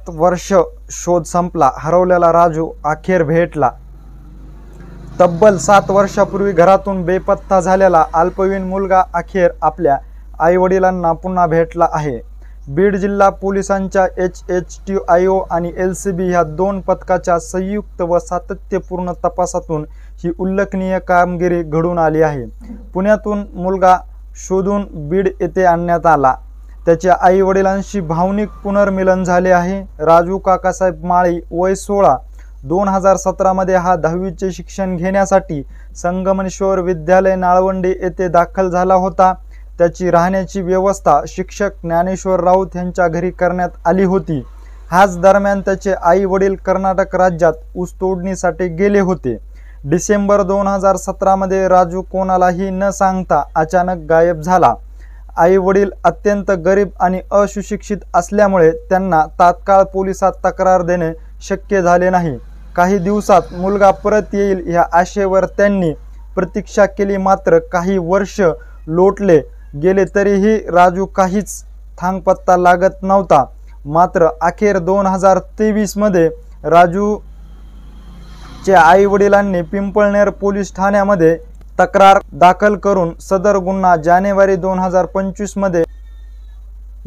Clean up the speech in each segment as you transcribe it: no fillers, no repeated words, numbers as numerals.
वर्ष शोध संपला, हरवलेला राजू अखेर भेटला। तब्बल 7 वर्षापूर्वी घरातून बेपत्ता झालेला अल्पवयीन मुलगा अखेर आपल्या आईवडिलांना पुन्हा भेटला आहे। बीड जिल्हा पोलिसांच्या HHTIO आणि LCB ह्या 2 पथकाच्या संयुक्त व सातत्यपूर्ण तपासातून ही उल्लेखनीय कामगिरी घडून आली आहे। पुण्यातून मुलगा शोधून बीड येथे आणण्यात आला। त्याच्या आईवडिलांशी भावनिक पुनर्मिलन झाले आहे। राजू काकासाहेब माळी, वय 16, 2017 मध्ये हा 10वीचे शिक्षण घेण्यासाठी संगमेश्वर विद्यालय नाळवंडी येथे दाखल झाला होता। त्याची राहण्याची व्यवस्था शिक्षक ज्ञानेश्वर राऊत यांच्या घरी करण्यात आली होती। हाच दरम्यान त्याचे आई वडील कर्नाटक राज्यात ऊस तोडणीसाठी गेले होते। डिसेंबर 2017 मध्ये राजू कोणालाही न सांगता अचानक गायब झाला। आई वडील अत्यंत गरीब आणि अशिक्षित असल्यामुळे त्यांना तात्काळ पोलिसात तक्रार देणे शक्य झाले नाही। काही दिवसात मुलगा परत येईल या आशेवर त्यांनी प्रतीक्षा केली, मात्र काही वर्ष लोटले गेले तरीही राजू काहीच थांगपत्ता लागत नव्हता। मात्र अखेर 2023 मध्ये राजूच्या आई वडिलांनी पिंपळनेर पोलीस ठाण्यामध्ये तक्रार दाखल करून सदर गुन्हा जानेवारी 2025 मध्ये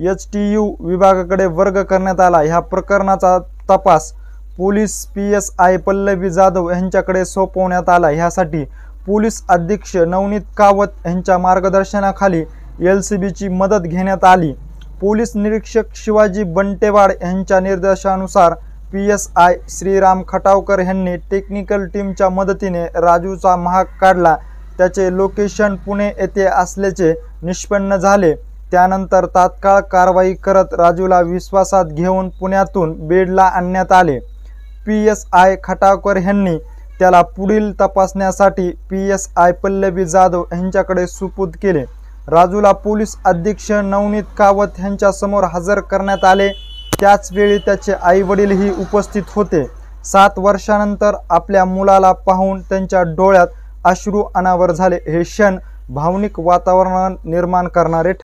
HTU विभागाकडे वर्ग करण्यात आला। ह्या प्रकरणाचा तपास पोलीस PSI पल्लवी जाधव यांच्याकडे सोपवण्यात आला। ह्यासाठी पोलीस अधीक्षक नवनीत कावत यांच्या मार्गदर्शनाखाली LCBची मदत घेण्यात आली। पोलीस निरीक्षक शिवाजी बंटेवाड यांच्या निर्देशानुसार PSI श्रीराम खटावकर यांनी टेक्निकल टीमच्या मदतीने राजूचा महाग काढला। त्याचे लोकेशन पुणे येथे असल्याचे निष्पन्न झाले। त्यानंतर तात्काळ कारवाई करत राजूला विश्वासात घेऊन पुण्यातून बीडला आणण्यात आले। PSI खटावकर यांनी त्याला पुढील तपासण्यासाठी PSI पल्लवी जाधव यांच्याकडे सुपूर्द केले। राजूला पोलीस अधीक्षक नवनीत कावत यांच्या समोर हजर करण्यात आले। त्याच वेळी त्याचे आई वडीलही उपस्थित होते। 7 वर्षानंतर आपल्या मुलाला पाहून त्यांच्या डोळ्यात अश्रू अनावर झाले। हे क्षण भावनिक वातावरण निर्माण करणारे